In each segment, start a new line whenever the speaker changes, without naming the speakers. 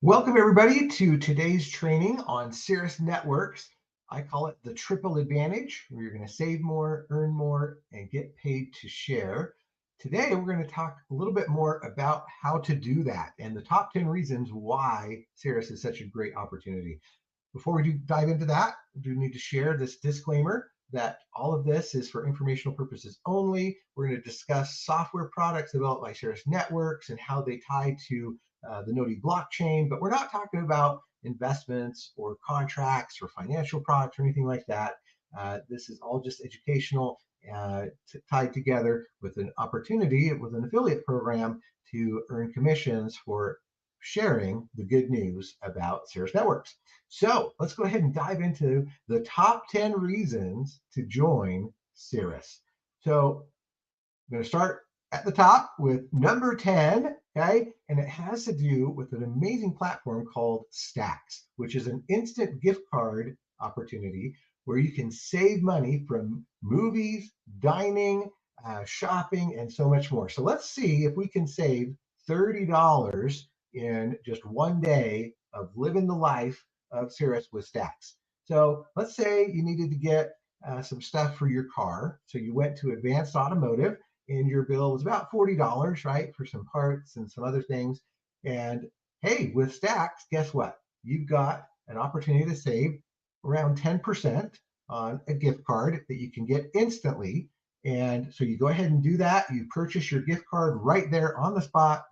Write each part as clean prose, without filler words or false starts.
Welcome everybody to today's training on Cirrus networks. I call it the triple advantage, where you're going to save more, earn more, and get paid to share. Today, we're going to talk a little bit more about how to do that and the top 10 reasons why Cirrus is such a great opportunity. Before we dive into that, we do need to share this disclaimer that all of this is for informational purposes only. We're going to discuss software products developed by Cirrus Networks and how they tie to the Node blockchain, but we're not talking about investments or contracts or financial products or anything like that. This is all just educational, tied together with an opportunity with an affiliate program to earn commissions for sharing the good news about Cirrus Networks. So let's go ahead and dive into the top 10 reasons to join Cirrus. So I'm going to start at the top with number 10, okay? And it has to do with an amazing platform called Stacks, which is an instant gift card opportunity where you can save money from movies, dining, shopping, and so much more. So let's see if we can save $30 in just one day of living the life of Cirrus with Stacks. So let's say you needed to get some stuff for your car. So you went to Advanced Automotive and your bill was about $40, right, for some parts and some other things. And hey, with Stacks, guess what? You've got an opportunity to save around 10% on a gift card that you can get instantly. And so you go ahead and do that. You purchase your gift card right there on the spot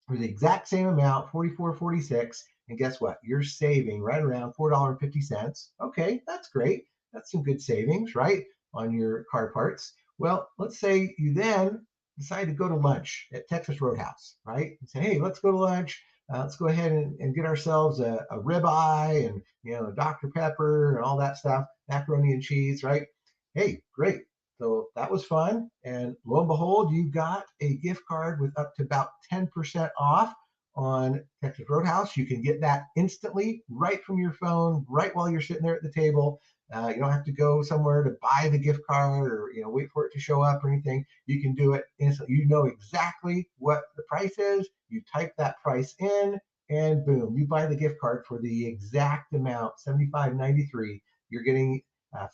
for the exact same amount, $44.46. And guess what? You're saving right around $4.50. Okay, that's great. That's some good savings, right, on your car parts. Well, let's say you then decide to go to lunch at Texas Roadhouse, right? And say, hey, let's go to lunch. Let's go ahead and get ourselves a ribeye and a Dr. Pepper and all that stuff, macaroni and cheese, right? Hey, great. So that was fun. And lo and behold, you got a gift card with up to about 10% off on Texas Roadhouse. You can get that instantly right from your phone, right while you're sitting there at the table. You don't have to go somewhere to buy the gift card or wait for it to show up or anything. You can do it instantly. You know exactly what the price is. You type that price in, and boom, you buy the gift card for the exact amount, $75.93. You're getting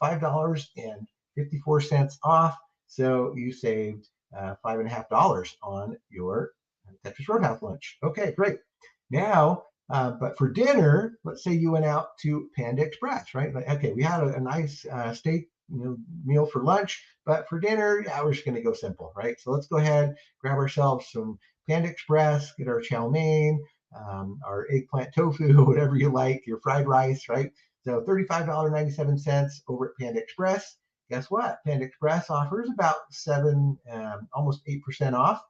$5.54 off. So you saved $5.50 on your Texas Roadhouse lunch. Okay, great. Now, but for dinner, let's say you went out to Panda Express, right? Like, okay, we had a nice steak meal for lunch, but for dinner, yeah, we're just going to go simple, right? So let's go ahead, grab ourselves some Panda Express, get our chow mein, our eggplant tofu, whatever you like, your fried rice, right? So $35.97 over at Panda Express. Guess what? Panda Express offers about almost 8% off.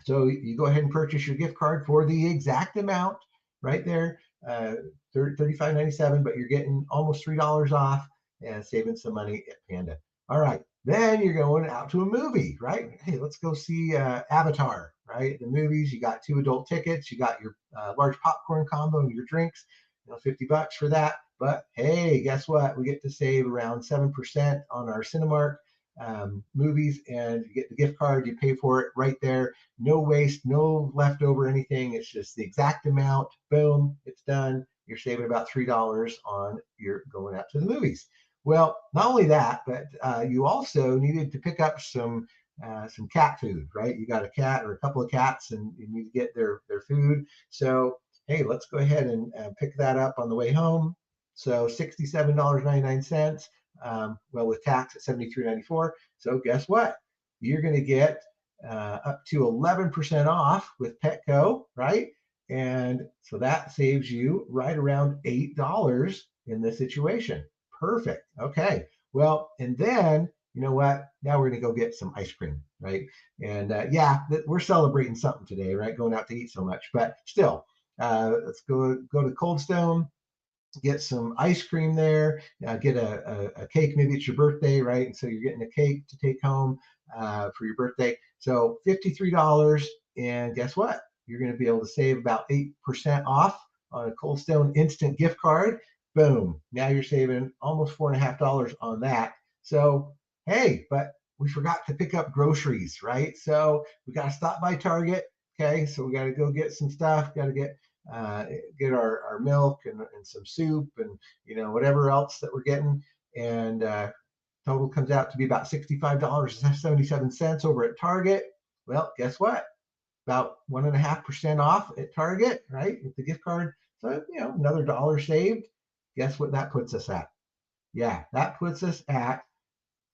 So you go ahead and purchase your gift card for the exact amount right there, $35.97, but you're getting almost $3 off and saving some money at Panda. All right, then you're going out to a movie, right? Hey, let's go see Avatar, right? The movies, you got 2 adult tickets, you got your large popcorn combo and your drinks, $50 for that. But hey, guess what? We get to save around 7% on our Cinemark movies, and you get the gift card, you pay for it right there. No waste, no leftover anything. It's just the exact amount. Boom, it's done. You're saving about $3 on your going out to the movies. Well, not only that, but you also needed to pick up some cat food, right? You got a cat or a couple of cats, and you need to get their food. So hey, let's go ahead and pick that up on the way home. So $67.99. Well, with tax at $73.94. So guess what? You're going to get up to 11% off with Petco, right? And so that saves you right around $8 in this situation. Perfect. Okay. Well, and then you know what? Now we're going to go get some ice cream, right? And yeah, we're celebrating something today, right? Going out to eat so much, but still, let's go to Cold Stone, get some ice cream there, get a cake. Maybe it's your birthday, right? And so you're getting a cake to take home for your birthday. So $53. And guess what? You're going to be able to save about 8% off on a Cold Stone instant gift card. Boom. Now you're saving almost $4.50 on that. So, hey, but we forgot to pick up groceries, right? So we got to stop by Target. Okay. So we got to go get some stuff, got to get get our milk and some soup and whatever else that we're getting, and total comes out to be about $65.77 over at Target. Well, guess what? About 1.5% off at Target, right? With the gift card. So, another dollar saved. Guess what that puts us at? Yeah, that puts us at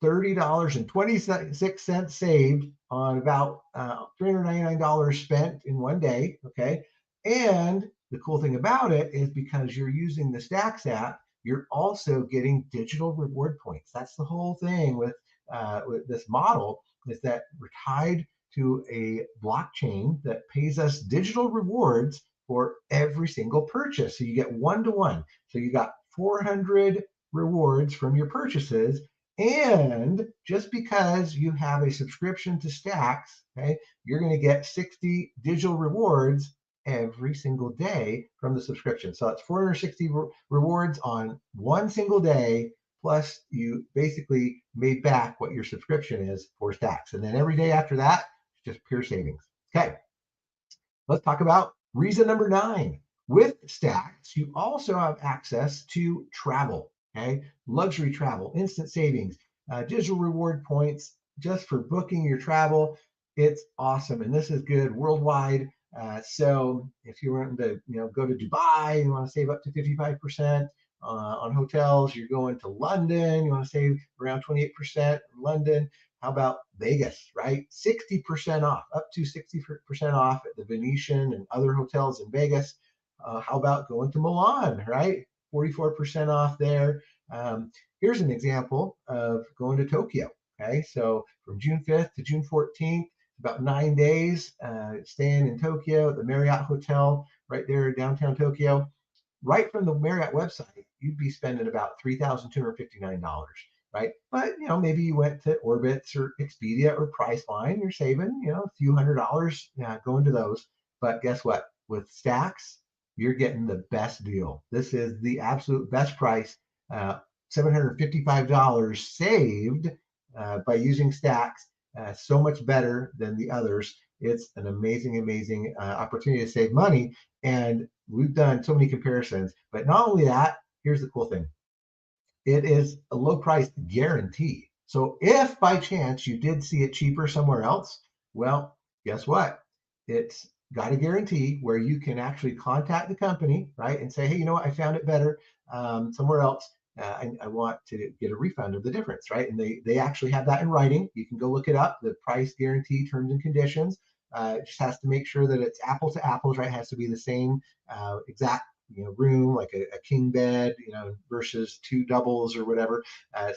$30.26 saved on about $399 spent in one day. Okay. And the cool thing about it is because you're using the Stacks app, you're also getting digital reward points. That's the whole thing with this model, is that we're tied to a blockchain that pays us digital rewards for every single purchase. So you get 1-to-1. So you got 400 rewards from your purchases. And just because you have a subscription to Stacks, okay, you're going to get 60 digital rewards every single day from the subscription. So it's 460 rewards on one single day, plus you basically made back what your subscription is for Stacks. And then every day after that, it's just pure savings. Okay, let's talk about reason number 9. With Stacks, you also have access to travel. Okay, luxury travel, instant savings, digital reward points just for booking your travel. It's awesome, and this is good worldwide. So if you want to, go to Dubai, you want to save up to 55% on hotels. You're going to London, you want to save around 28% in London. How about Vegas, right? 60% off, up to 60% off at the Venetian and other hotels in Vegas. How about going to Milan, right? 44% off there. Here's an example of going to Tokyo. Okay, so from June 5th to June 14th, about 9 days, staying in Tokyo at the Marriott Hotel right there in downtown Tokyo. Right from the Marriott website, you'd be spending about $3,259, right? But maybe you went to Orbitz or Expedia or Priceline, you're saving a few $100 going to those. But guess what? With Stacks, you're getting the best deal. This is the absolute best price. $755 saved by using Stacks. So much better than the others. It's an amazing opportunity to save money. And we've done so many comparisons. But not only that, here's the cool thing. It is a low price guarantee. So if by chance you did see it cheaper somewhere else, well, guess what? It's got a guarantee where you can actually contact the company, right, and say, hey, you know what? I found it better somewhere else. I want to get a refund of the difference, right? And they actually have that in writing. You can go look it up, the price guarantee terms and conditions. It just has to make sure that it's apples to apples, right? It has to be the same exact room, like a king bed, versus 2 doubles or whatever.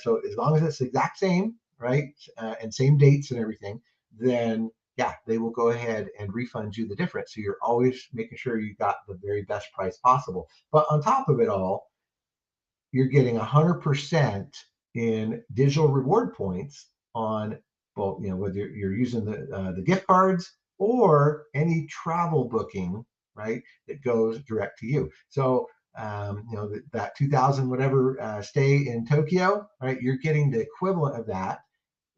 So as long as it's the exact same, right, and same dates and everything, then yeah, they will go ahead and refund you the difference. So you're always making sure you got the very best price possible. But on top of it all, you're getting 100% in digital reward points on, well, whether you're using the gift cards or any travel booking, right, that goes direct to you. So that 2000 whatever stay in Tokyo, right, you're getting the equivalent of that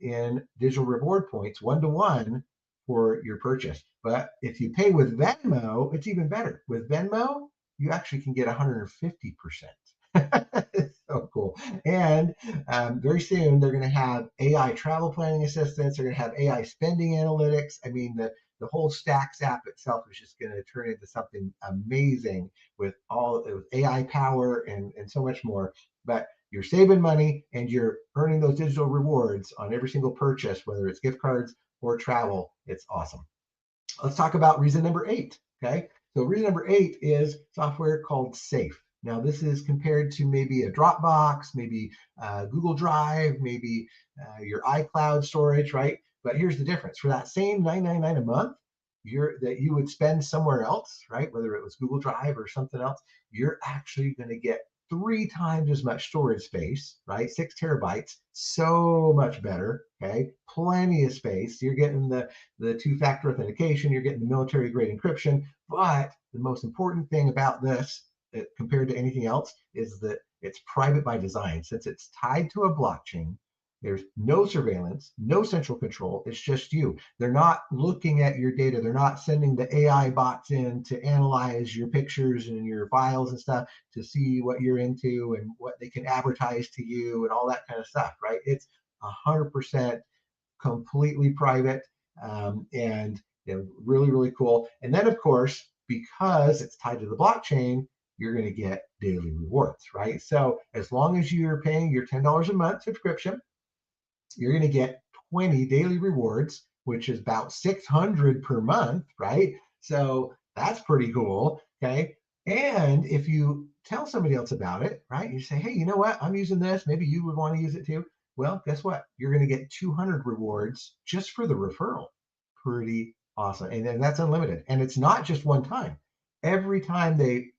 in digital reward points 1-to-1 for your purchase. But if you pay with Venmo, it's even better. With Venmo, you actually can get 150%. It's so cool. And very soon they're going to have AI travel planning assistance. They're going to have AI spending analytics. I mean, the whole Stacks app itself is just going to turn into something amazing with AI power and so much more. But you're saving money and you're earning those digital rewards on every single purchase, whether it's gift cards or travel. It's awesome. Let's talk about reason number 8. Okay. So reason number 8 is software called Safe. Now, this is compared to maybe a Dropbox, maybe Google Drive, maybe your iCloud storage, right? But here's the difference. For that same $9.99 a month that you would spend somewhere else, right? Whether it was Google Drive or something else, you're actually going to get 3 times as much storage space, right? 6 terabytes, so much better, okay? Plenty of space. You're getting the 2-factor authentication, you're getting the military grade encryption, but the most important thing about this compared to anything else is that it's private by design. Since it's tied to a blockchain, There's no surveillance, no central control. It's just you. They're not looking at your data. They're not sending the AI bots in to analyze your pictures and your files and stuff to see what you're into and what they can advertise to you and all that kind of stuff, right? It's 100% completely private, and really, really cool. And then, of course, because it's tied to the blockchain, you're going to get daily rewards, right? So as long as you're paying your $10 a month subscription, you're going to get 20 daily rewards, which is about 600 per month, right? So that's pretty cool. Okay. And if you tell somebody else about it, right, you say, hey, you know what? I'm using this. Maybe you would want to use it too. Well, guess what? You're going to get 200 rewards just for the referral. Pretty awesome. And then that's unlimited. And it's not just one time. Every time they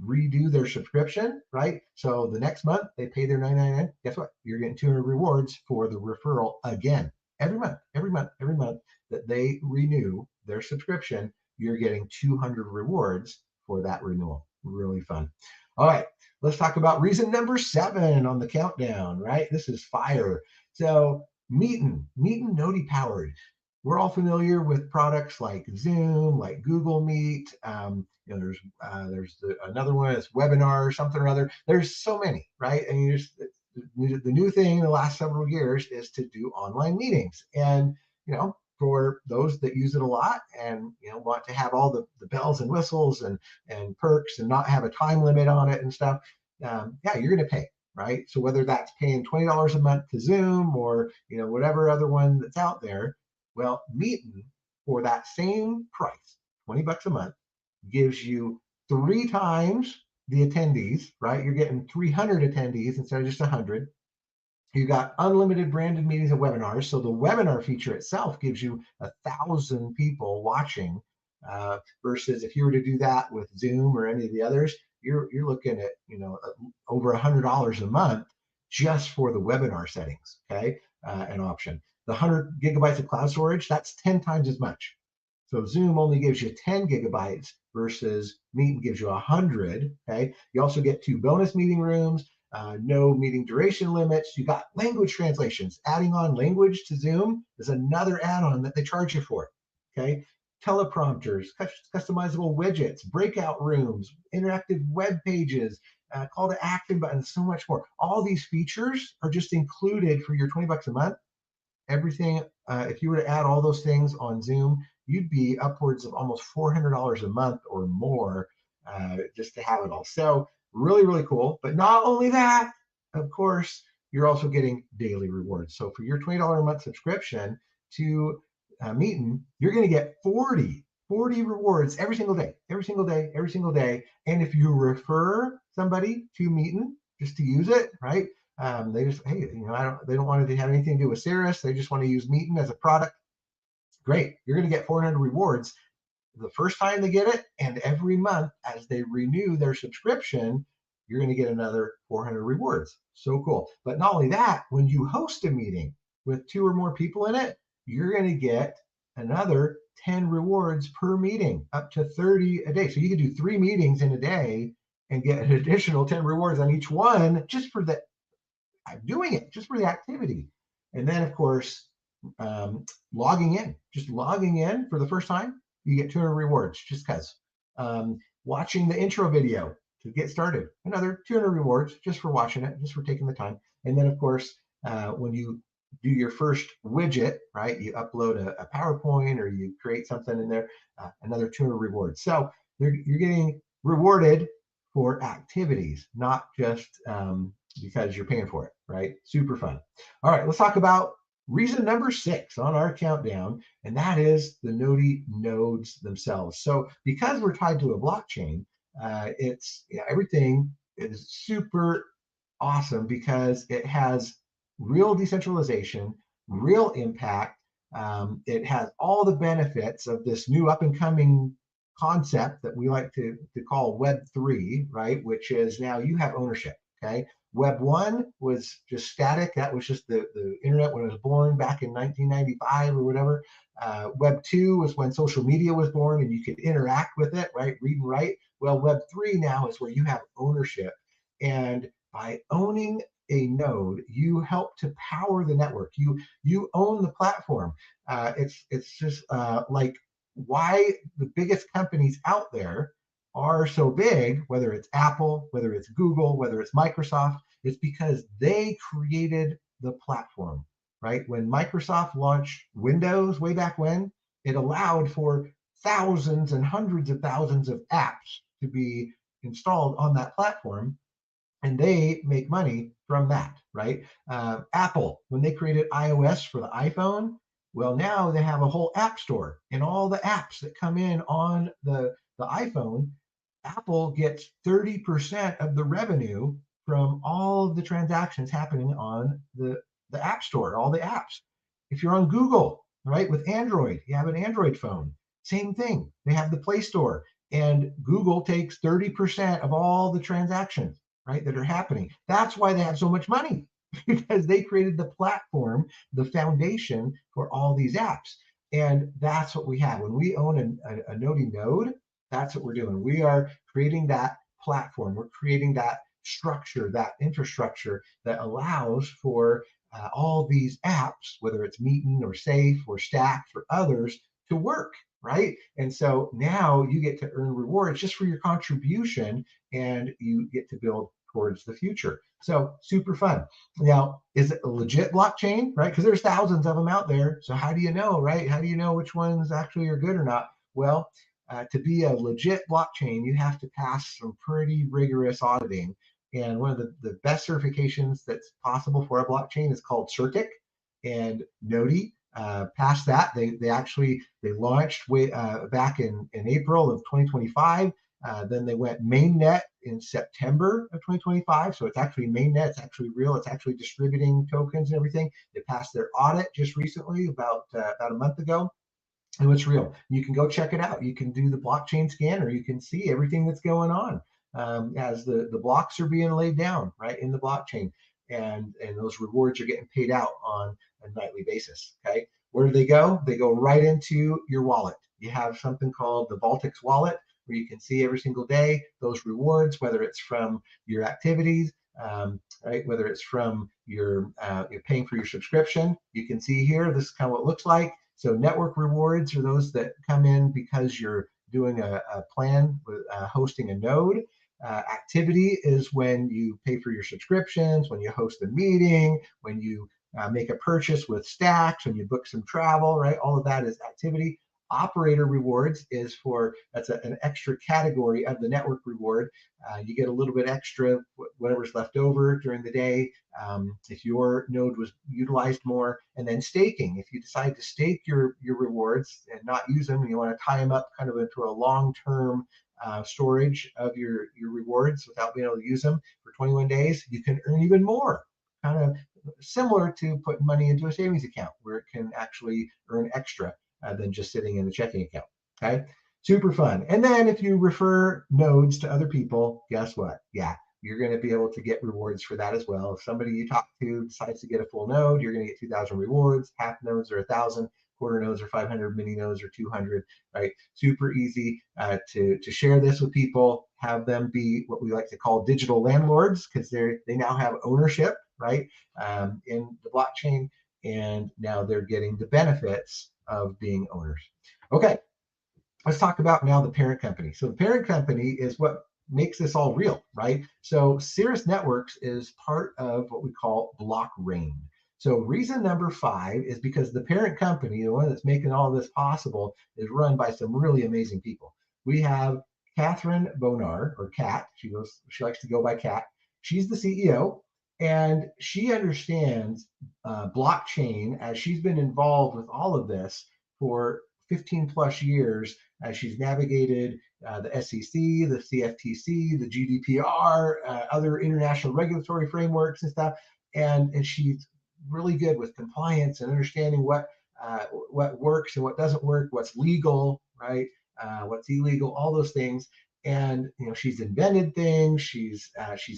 redo their subscription, right? So the next month they pay their $9.99. Guess what? You're getting 200 rewards for the referral again. Every month, every month, every month that they renew their subscription, you're getting 200 rewards for that renewal. Really fun. All right, let's talk about reason number 7 on the countdown, right? This is fire. So Meetin Noti powered. We're all familiar with products like Zoom, like Google Meet. There's another one, it's webinar or something or other. There's so many, right? And the new thing in the last several years is to do online meetings. And for those that use it a lot and want to have all the bells and whistles and perks and not have a time limit on it and stuff, yeah, you're going to pay, right? So whether that's paying $20 a month to Zoom or whatever other one that's out there, well, Meetin for that same price, $20 a month, gives you 3 times the attendees, right? You're getting 300 attendees instead of just 100. You got unlimited branded meetings and webinars. So the webinar feature itself gives you 1,000 people watching, versus if you were to do that with Zoom or any of the others, you're looking at over $100 a month just for the webinar settings. Okay, an option. The 100 gigabytes of cloud storage, that's 10 times as much. So Zoom only gives you 10 gigabytes versus Meetin gives you 100. Okay, you also get 2 bonus meeting rooms. No meeting duration limits. You got language translations. Adding on language to Zoom is another add-on that they charge you for. Okay, teleprompters, customizable widgets, breakout rooms, interactive web pages, call to action buttons, so much more. All these features are just included for your $20 a month. Everything, if you were to add all those things on Zoom, you'd be upwards of almost $400 a month or more, just to have it all. So really, really cool. But not only that, of course, you're also getting daily rewards. So for your $20 a month subscription to Meetin, you're going to get 40 rewards every single day, every single day, every single day. And if you refer somebody to Meetin just to use it, right? They just, hey, they don't want to have anything to do with Cirrus. They just want to use Meetin as a product. Great. You're going to get 400 rewards the first time they get it, and every month as they renew their subscription, you're going to get another 400 rewards. So cool. But not only that, when you host a meeting with 2 or more people in it, you're going to get another 10 rewards per meeting, up to 30 a day. So you can do 3 meetings in a day and get an additional 10 rewards on each one just for doing it, just for the activity. And then, of course, logging in for the first time, you get 200 rewards just because. Watching the intro video to get started, another 200 rewards just for watching it, just for taking the time. And then, of course, when you do your first widget, right, you upload a PowerPoint or you create something in there, another 200 rewards. So you're getting rewarded for activities, not just because you're paying for it, right? Super fun. All right, let's talk about reason number 6 on our countdown, and that is the Noti nodes themselves. So because we're tied to a blockchain, everything is super awesome because it has real decentralization, real impact. It has all the benefits of this new up and coming concept that we like to call Web3, right? Which is now you have ownership, okay? Web 1 was just static. That was just the internet when it was born back in 1995 or whatever. Web 2 was when social media was born and you could interact with it, right? Read and write. Well, Web 3 now is where you have ownership. And by owning a node, you help to power the network. You own the platform. It's just like why the biggest companies out there are so big, whether it's Apple, whether it's Google, whether it's Microsoft, it's because they created the platform, right? When Microsoft launched Windows way back when, it allowed for thousands and hundreds of thousands of apps to be installed on that platform, and they make money from that, right? Apple, when they created iOS for the iPhone, well, now they have a whole app store, and all the apps that come in on the iPhone, Apple gets 30% of the revenue from all of the transactions happening on the App Store, all the apps. If you're on Google, right, with Android, you have an Android phone, same thing. They have the Play Store, and Google takes 30% of all the transactions, right, that are happening. That's why they have so much money, because they created the platform, the foundation for all these apps. And that's what we have. When we own a Node node, that's what we're doing. We are creating that platform. We're creating that structure, that infrastructure that allows for all these apps, whether it's Meetin or Safe or Stacked or others, to work, right? And so now you get to earn rewards just for your contribution, and you get to build towards the future. So super fun. Now, is it a legit blockchain, right? Because there's thousands of them out there. So how do you know, right? How do you know which ones actually are good or not? Well, to be a legit blockchain, you have to pass some pretty rigorous auditing. And one of the best certifications that's possible for a blockchain is called Certic, and Nodi passed that. They launched way back in April of 2025. Then they went mainnet in September of 2025. So it's actually mainnet. It's actually real. It's actually distributing tokens and everything. They passed their audit just recently, about a month ago. And it's real. You can go check it out. You can do the blockchain scanner. You can see everything that's going on as the blocks are being laid down right in the blockchain, and those rewards are getting paid out on a nightly basis. Okay, where do they go? They go right into your wallet. You have something called the Baltics wallet, where you can see every single day those rewards, whether it's from your activities, right? Whether it's from you're paying for your subscription. You can see here, this is kind of what it looks like. So network rewards are those that come in because you're doing a plan with hosting a node. Activity is when you pay for your subscriptions, when you host a meeting, when you make a purchase with Stacks, when you book some travel, right? All of that is activity. Operator rewards is that's an extra category of the network reward. You get a little bit extra, whatever's left over during the day, if your node was utilized more. And then staking, if you decide to stake your rewards and not use them, and you want to tie them up kind of into a long-term storage of your rewards without being able to use them for 21 days, you can earn even more. Kind of similar to putting money into a savings account, where it can actually earn extra than just sitting in the checking account. Okay, super fun. And then if you refer nodes to other people, guess what? Yeah, you're going to be able to get rewards for that as well. If somebody you talk to decides to get a full node, you're going to get 2,000 rewards. Half nodes are 1,000. Quarter nodes are 500. Mini nodes are 200. Right? Super easy to share this with people. Have them be what we like to call digital landlords, because they now have ownership, right, in the blockchain, and now they're getting the benefits of being owners. Okay, let's talk about now the parent company. So the parent company is what makes this all real, right? So Cirrus Networks is part of what we call Blockchain. So reason number 5 is because the parent company, the one that's making all this possible, is run by some really amazing people. We have Catherine Bonar, or Kat. She likes to go by Kat. She's the CEO, and she understands blockchain, as she's been involved with all of this for 15 plus years, as she's navigated the SEC, the CFTC, the GDPR, other international regulatory frameworks and stuff. And she's really good with compliance and understanding what works and what doesn't work, what's legal, right? What's illegal, all those things. And she's invented things, she's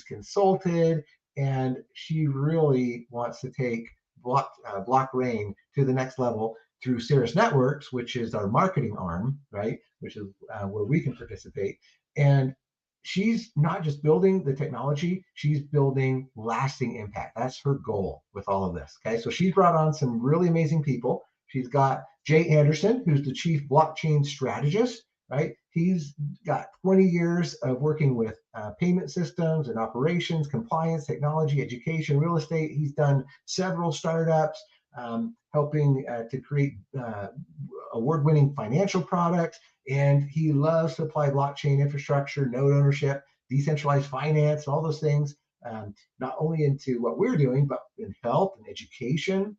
consulted, and she really wants to take Blockchain to the next level through Cirrus Networks, which is our marketing arm, right? Which is where we can participate. And she's not just building the technology, she's building lasting impact. That's her goal with all of this. Okay, so she's brought on some really amazing people. She's got Jay Anderson, who's the chief blockchain strategist, right? He's got 20 years of working with payment systems and operations, compliance, technology, education, real estate. He's done several startups, helping to create award-winning financial products. And he loves to apply blockchain infrastructure, node ownership, decentralized finance, all those things, not only into what we're doing, but in health and education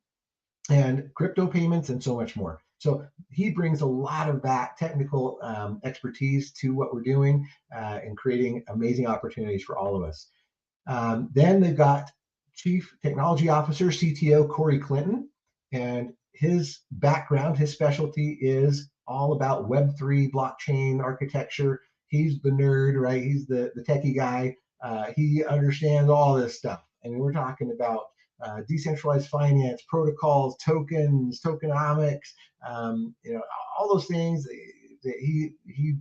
and crypto payments and so much more. So he brings a lot of that technical expertise to what we're doing and creating amazing opportunities for all of us. Then they've got Chief Technology Officer, CTO Corey Clinton, and his background, his specialty is all about Web3 blockchain architecture. He's the nerd, right? He's the techie guy. He understands all this stuff. I mean, we're talking about decentralized finance, protocols, tokens, tokenomics, all those things that he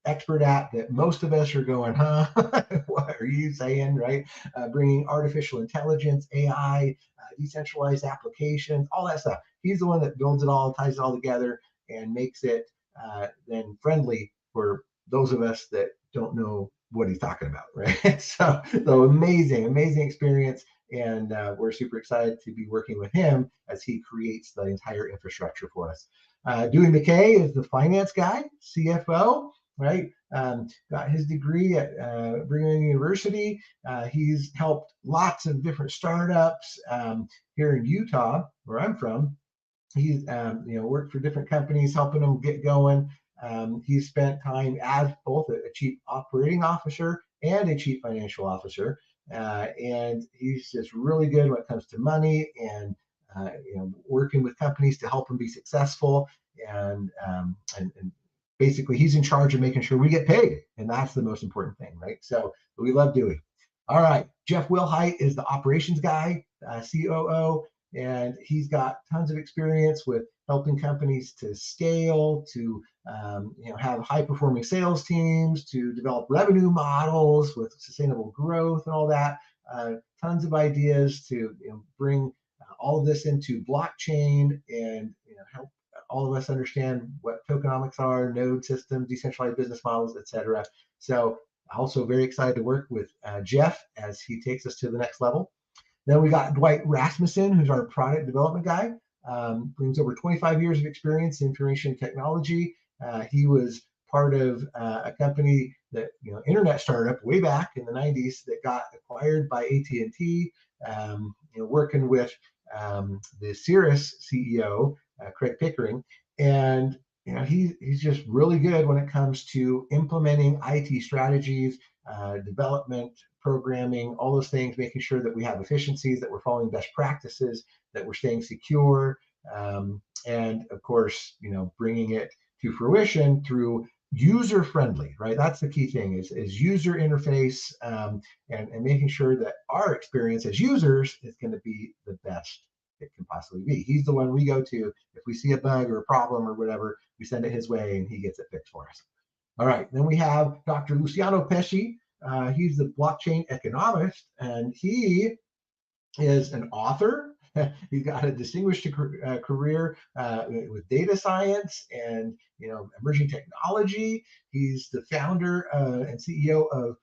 expert at that most of us are going, huh? What are you saying, right? Bringing artificial intelligence, AI, decentralized applications, all that stuff. He's the one that builds it all, ties it all together, and makes it then friendly for those of us that don't know what he's talking about, right? So amazing experience. And we're super excited to be working with him as he creates the entire infrastructure for us. Dewey McKay is the finance guy, CFO, right? Got his degree at Brigham Young University. He's helped lots of different startups here in Utah, where I'm from. He's worked for different companies, helping them get going. He's spent time as both a chief operating officer and a chief financial officer, and he's just really good when it comes to money and working with companies to help them be successful. And basically, he's in charge of making sure we get paid, and that's the most important thing, right? So we love Dewey. All right, Jeff Wilhite is the operations guy, COO. And he's got tons of experience with helping companies to scale, to have high-performing sales teams, to develop revenue models with sustainable growth and all that. Tons of ideas to bring all of this into blockchain and help all of us understand what tokenomics are, node systems, decentralized business models, etc. So also very excited to work with Jeff as he takes us to the next level. Then we got Dwight Rasmussen, who's our product development guy, brings over 25 years of experience in information technology. He was part of a company that, internet startup way back in the 90s that got acquired by AT&T, working with the Cirrus CEO, Craig Pickering. And he's just really good when it comes to implementing IT strategies, development, programming, all those things, making sure that we have efficiencies, that we're following best practices, that we're staying secure, and of course, bringing it to fruition through user friendly, right? That's the key thing is user interface, and making sure that our experience as users is going to be the best it can possibly be. He's the one we go to if we see a bug or a problem or whatever. We send it his way and he gets it fixed for us. All right, then we have Dr. Luciano Pesci. He's the blockchain economist, and he is an author. He's got a distinguished career with data science and emerging technology. He's the founder and CEO of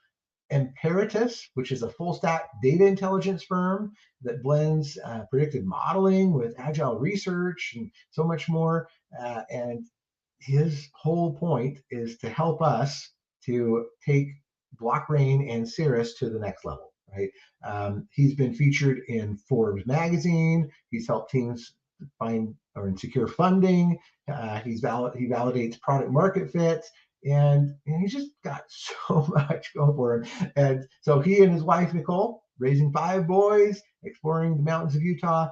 Imperatus, which is a full stack data intelligence firm that blends predictive modeling with agile research and so much more. And his whole point is to help us to take Blockbrain and Cirrus to the next level, right? He's been featured in Forbes magazine. He's helped teams find or secure funding. He validates product market fit, and he's just got so much going for him. And so he and his wife Nicole, raising 5 boys, exploring the mountains of Utah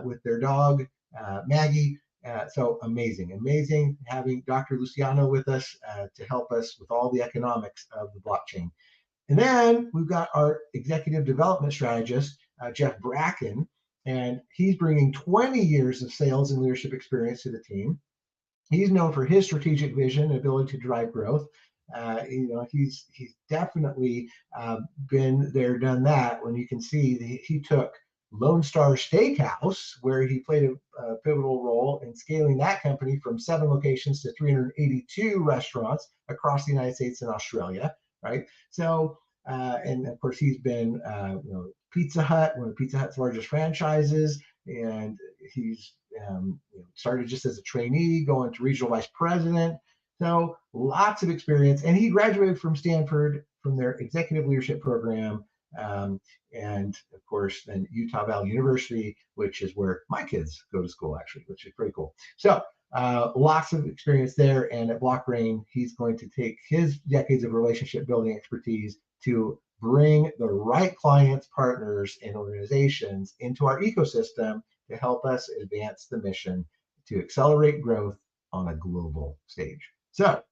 with their dog Maggie. So amazing having Dr. Luciano with us to help us with all the economics of the blockchain. And then we've got our executive development strategist, Jeff Bracken, and he's bringing 20 years of sales and leadership experience to the team. He's known for his strategic vision and ability to drive growth. He's definitely been there, done that. When you can see he took Lone Star Steakhouse, where he played a pivotal role in scaling that company from 7 locations to 382 restaurants across the United States and Australia, right? So, and of course, he's been, Pizza Hut, one of Pizza Hut's largest franchises, and he's started just as a trainee, going to regional vice president. So lots of experience, and he graduated from Stanford from their executive leadership program. Um, and of course, then Utah Valley University, which is where my kids go to school, actually, which is pretty cool. So lots of experience there. And at BlockBrain, he's going to take his decades of relationship building expertise to bring the right clients, partners, and organizations into our ecosystem to help us advance the mission to accelerate growth on a global stage. So,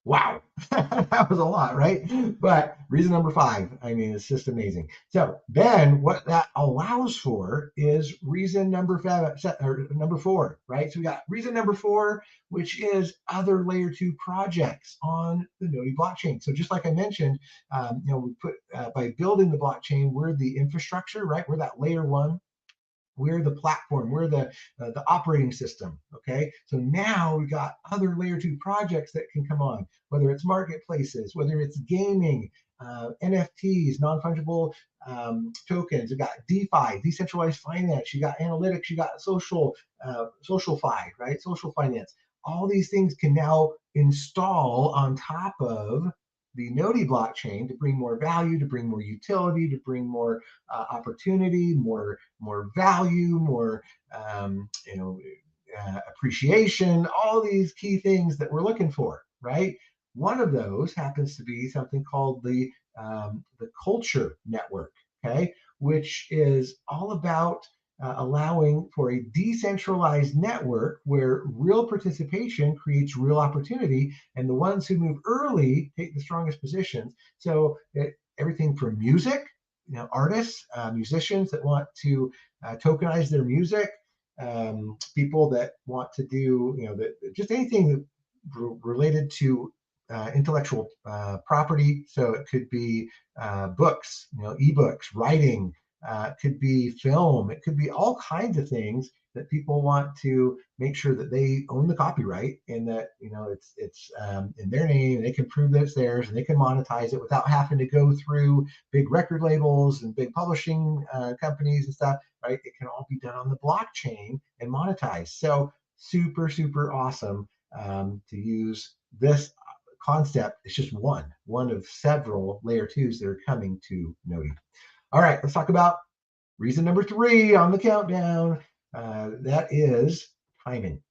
wow, that was a lot, right? But reason number 5, I mean, it's just amazing. So then what that allows for is reason number 4, right? So we got reason number 4, which is other layer 2 projects on the Nodi blockchain. So just like I mentioned, we put by building the blockchain, we're the infrastructure, right? We're that layer 1. We're the platform, we're the operating system. Okay, so now we've got other layer 2 projects that can come on, whether it's marketplaces, whether it's gaming, NFTs, non-fungible tokens. You got DeFi, decentralized finance. You got analytics. You got social fi, right? Social finance. All these things can now install on top of the Nodi blockchain to bring more value, to bring more utility, to bring more opportunity, more value, more appreciation. All these key things that we're looking for, right? One of those happens to be something called the culture network, okay, which is all about allowing for a decentralized network where real participation creates real opportunity, and the ones who move early take the strongest positions. So everything from music, artists, musicians that want to tokenize their music, people that want to do, just anything related to intellectual property. So it could be books, ebooks, writing, it could be film, it could be all kinds of things that people want to make sure that they own the copyright, and that it's in their name, and they can prove that it's theirs, and they can monetize it without having to go through big record labels and big publishing companies and stuff, right? It can all be done on the blockchain and monetized. So super awesome to use this concept. It's just one of several layer 2s that are coming to Nodi. All right, let's talk about reason number 3 on the countdown. That is timing.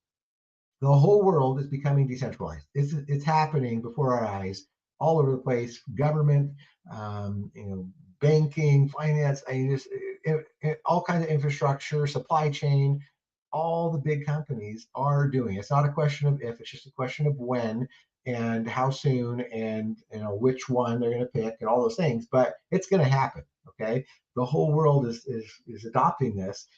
The whole world is becoming decentralized. It's happening before our eyes, all over the place. Government, banking, finance, all kinds of infrastructure, supply chain. All the big companies are doing. It's not a question of if; it's just a question of when and how soon, and which one they're going to pick, and all those things. But it's going to happen. Okay, the whole world is adopting this,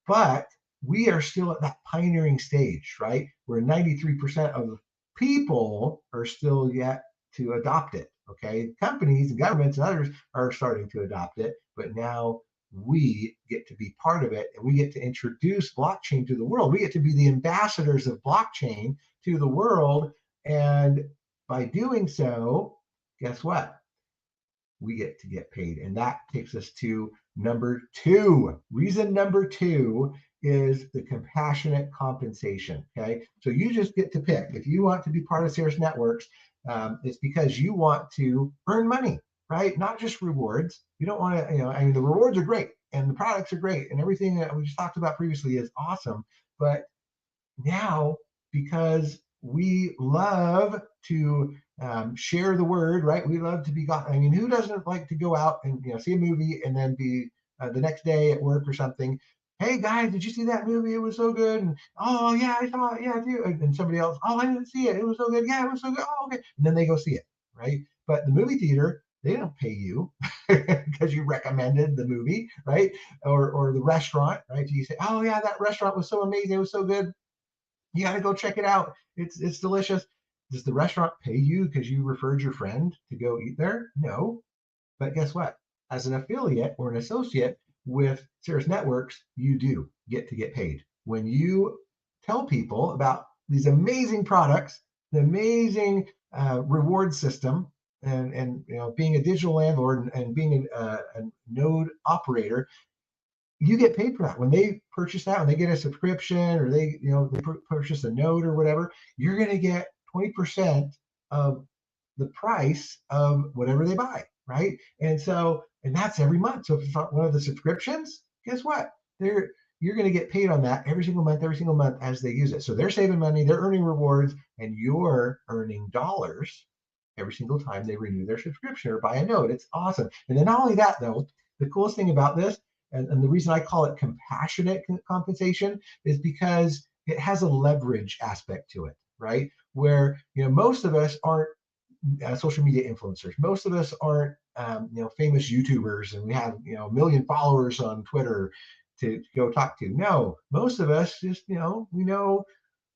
but we are still at that pioneering stage, right? Where 93% of people are still yet to adopt it. Okay, companies and governments and others are starting to adopt it, but now we get to be part of it, and we get to introduce blockchain to the world. We get to be the ambassadors of blockchain to the world, and by doing so, guess what? We get to get paid. And that takes us to number 2. Reason number 2 is the compassionate compensation. Okay, so you just get to pick. If you want to be part of Cirrus Networks, it's because you want to earn money, right? Not just rewards. You don't want to, the rewards are great and the products are great and everything that we just talked about previously is awesome. But now, because we love to share the word, right? We love to be who doesn't like to go out and see a movie and then be the next day at work or something, hey guys, did you see that movie? It was so good. And oh yeah, I saw it. Yeah, too. And somebody else, oh, I didn't see it. It was so good. Yeah, it was so good. Oh, okay. And then they go see it, right? But the movie theater, they don't pay you because you recommended the movie, right? Or the restaurant, right? You say, oh yeah, that restaurant was so amazing. It was so good. You got to go check it out. It's delicious. Does the restaurant pay you because you referred your friend to go eat there? No. But guess what? As an affiliate or an associate with Cirrus Networks, you do get paid. When you tell people about these amazing products, the amazing reward system, and being a digital landlord and being a node operator, you get paid for that. When they purchase that, when they get a subscription or they purchase a node or whatever, you're going to get 20% of the price of whatever they buy, right? And that's every month. So if it's one of the subscriptions, guess what? You're going to get paid on that every single month as they use it. So they're saving money, they're earning rewards, and you're earning dollars every single time they renew their subscription or buy a node. It's awesome. And then not only that, though, the coolest thing about this, and the reason I call it compassionate compensation, is because it has a leverage aspect to it, right? Where most of us aren't social media influencers. Most of us aren't famous YouTubers, and we have a million followers on Twitter to go talk to. No, most of us just we know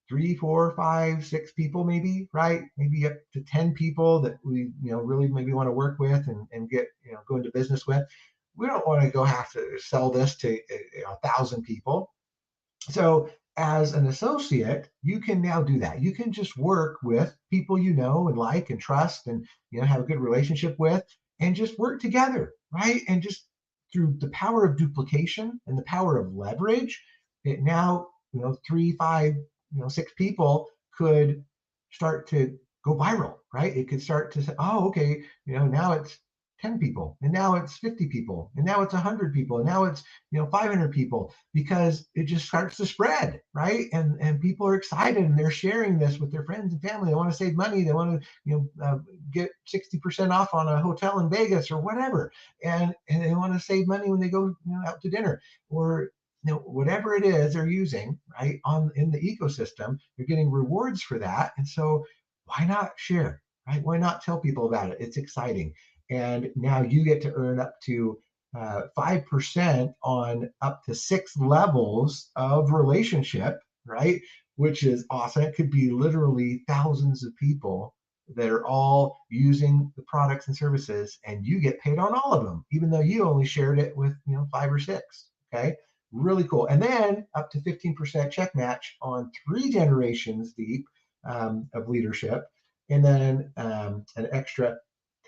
3, 4, 5, 6 people, maybe, right? Maybe up to 10 people that we really maybe want to work with and get go into business with. We don't want to go have to sell this to 1,000 people. So as an associate, you can now do that. You can just work with people you know and like and trust and have a good relationship with, and just work together, right? And just through the power of duplication and the power of leverage, it now 3, 5, 6 people could start to go viral, right? It could start to say, oh, okay, now it's 10 people, and now it's 50 people, and now it's 100 people, and now it's 500 people, because it just starts to spread, right? And people are excited, and they're sharing this with their friends and family. They want to save money. They want to get 60% off on a hotel in Vegas or whatever, and they want to save money when they go out to dinner, or whatever it is they're using, right, in the ecosystem. You're getting rewards for that, and so why not share, right? Why not tell people about it? It's exciting. And now you get to earn up to 5% on up to 6 levels of relationship, right? Which is awesome. It could be literally thousands of people that are all using the products and services, and you get paid on all of them, even though you only shared it with 5 or 6. Okay, really cool. And then up to 15% check match on 3 generations deep of leadership, and then an extra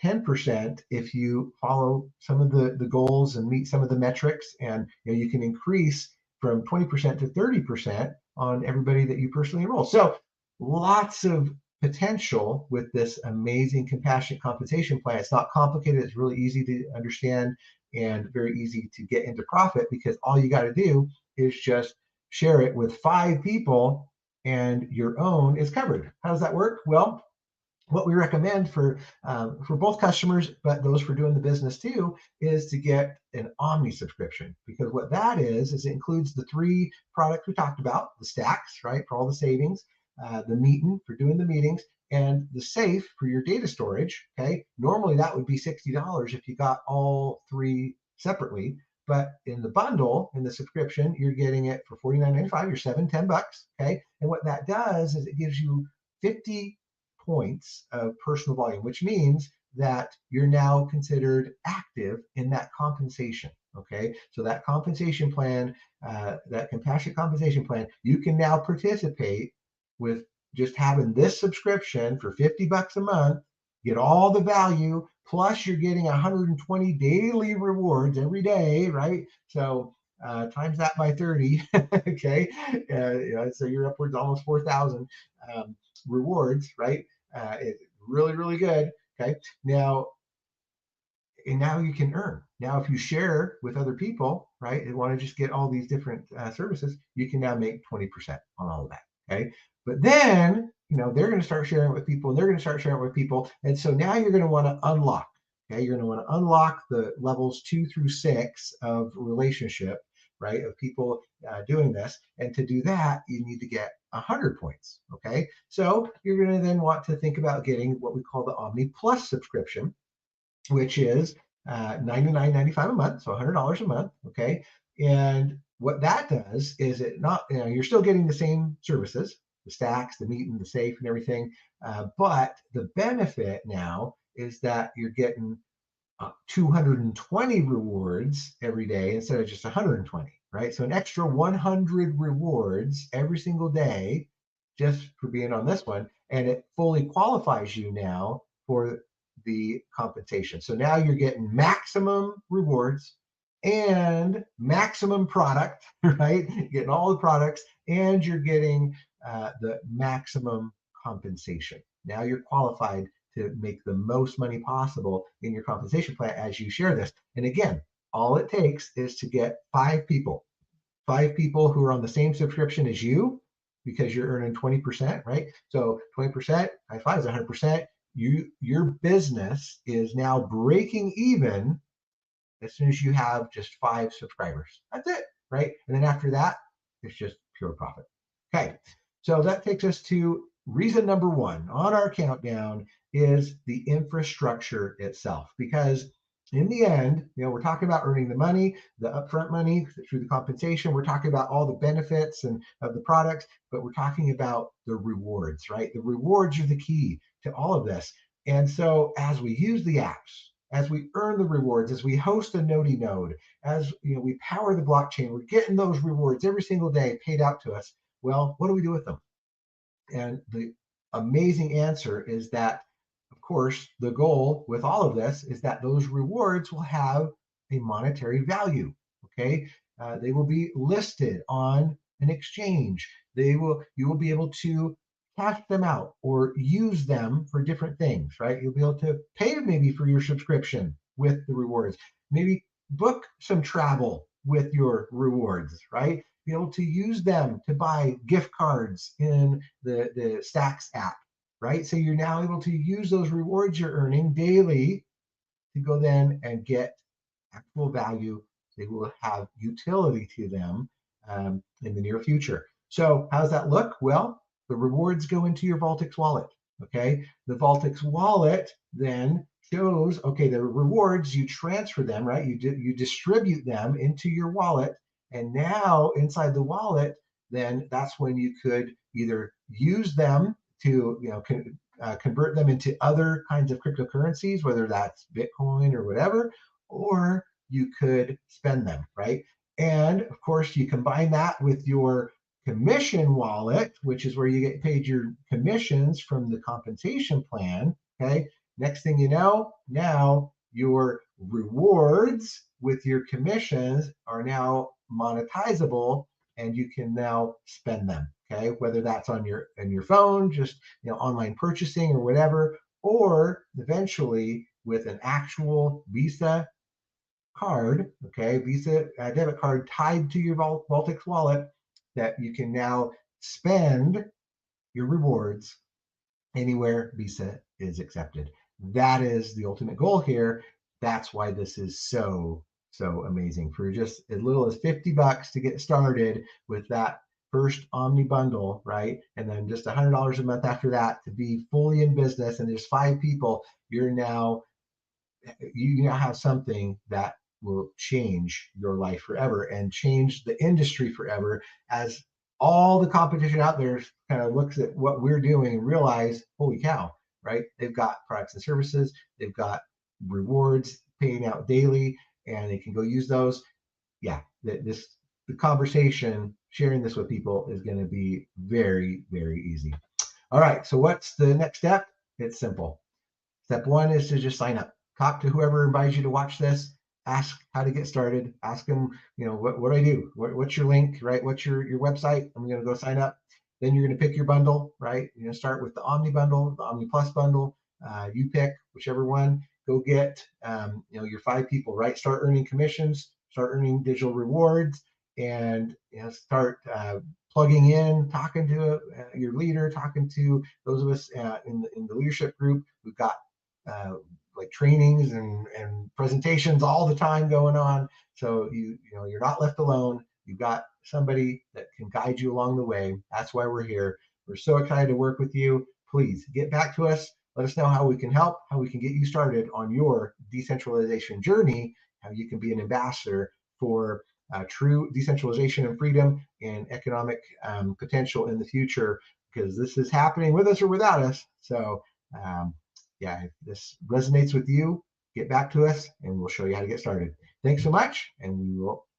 10% if you follow some of the goals and meet some of the metrics, and you can increase from 20% to 30% on everybody that you personally enroll. So lots of potential with this amazing compassionate compensation plan. It's not complicated. It's really easy to understand and very easy to get into profit, because all you got to do is just share it with 5 people and your own is covered. How does that work? Well, what we recommend for both customers, but those for doing the business too, is to get an Omni subscription, because what that is it includes the 3 products we talked about: the stacks, right, for all the savings, the meeting for doing the meetings, and the safe for your data storage. Okay, normally that would be $60 if you got all 3 separately, but in the bundle, in the subscription, you're getting it for $49.95. You're $10. Okay, and what that does is it gives you 50 points of personal volume, which means that you're now considered active in that compensation. Okay, so that compensation plan, that compassionate compensation plan, you can now participate with just having this subscription for $50 a month, get all the value, plus you're getting 120 daily rewards every day, right? So times that by 30, okay, so you're upwards almost 4,000 rewards, right? It's really, really good. Okay, now you can earn. Now, if you share with other people, right, and want to just get all these different services, you can now make 20% on all of that. Okay, but then they're going to start sharing it with people, and they're going to start sharing it with people, and so now you're going to want to unlock. Okay, you're going to want to unlock the levels 2 through 6 of relationship, right, of people doing this. And to do that, you need to get 100 points. Okay, so you're going to then want to think about getting what we call the Omni Plus subscription, which is $99.95 a month, so $100 a month. Okay, and what that does is it not you're still getting the same services, stacks, the meat and the safe and everything. But the benefit now is that you're getting 220 rewards every day instead of just 120, right? So an extra 100 rewards every single day just for being on this one. And it fully qualifies you now for the compensation. So now you're getting maximum rewards and maximum product, right? You're getting all the products and you're getting the maximum compensation. Now you're qualified to make the most money possible in your compensation plan as you share this. And again, all it takes is to get five people who are on the same subscription as you, because you're earning 20%, right? So 20% times 5 is 100%. Your business is now breaking even as soon as you have just 5 subscribers. That's it, right? And then after that, it's just pure profit. Okay, so that takes us to reason number 1 on our countdown is the infrastructure itself. Because in the end, we're talking about earning the money, the upfront money through the compensation. We're talking about all the benefits and of the products, but we're talking about the rewards, right? The rewards are the key to all of this. And so as we use the apps, as we earn the rewards, as we host a Noti node, as we power the blockchain, we're getting those rewards every single day paid out to us. Well, what do we do with them? And the amazing answer is that, of course, the goal with all of this is that those rewards will have a monetary value. Okay, they will be listed on an exchange. You will be able to cash them out or use them for different things, right? You'll be able to pay maybe for your subscription with the rewards, maybe book some travel with your rewards, right? Be able to use them to buy gift cards in the Stacks app, right? So you're now able to use those rewards you're earning daily to go then and get actual value. They will have utility to them in the near future. So how does that look? Well, the rewards go into your Vaultix wallet. Okay, the Vaultix wallet then shows, okay, the rewards, you transfer them, right? You distribute them into your wallet, and now inside the wallet, then that's when you could either use them to convert them into other kinds of cryptocurrencies, whether that's Bitcoin or whatever, or you could spend them, right? And of course, you combine that with your commission wallet, which is where you get paid your commissions from the compensation plan. Okay. Next thing you know, now your rewards with your commissions are now monetizable and you can now spend them. Okay. Whether that's on your phone, just online purchasing or whatever, or eventually with an actual Visa card, okay, Visa debit card tied to your Vaultix wallet, that you can now spend your rewards anywhere Visa is accepted. That is the ultimate goal here. That's why this is so amazing. For just as little as $50 to get started with that first Omni bundle, right? And then just $100 a month after that to be fully in business. And there's 5 people. You now have something that will change your life forever and change the industry forever, as all the competition out there kind of looks at what we're doing and realize, holy cow, right? They've got products and services, they've got rewards paying out daily, and they can go use those. Yeah, the conversation, sharing this with people is going to be very, very easy. All right, so what's the next step? It's simple. Step 1 is to just sign up. Talk to whoever invites you to watch this. Ask how to get started. Ask them, what do I do? What's your link, right? What's your website? I'm going to go sign up. Then you're going to pick your bundle, right? You're going to start with the Omni bundle, the Omni Plus bundle. You pick whichever one. Go get, your 5 people, right? Start earning commissions. Start earning digital rewards, and start plugging in, talking to your leader, talking to those of us in the leadership group. We've got like trainings and presentations all the time going on. So you're not left alone. You've got somebody that can guide you along the way. That's why we're here. We're so excited to work with you. Please get back to us. Let us know how we can help, how we can get you started on your decentralization journey, how you can be an ambassador for true decentralization and freedom and economic potential in the future because this is happening with us or without us. So yeah, if this resonates with you, get back to us and we'll show you how to get started. Thanks so much, and we will be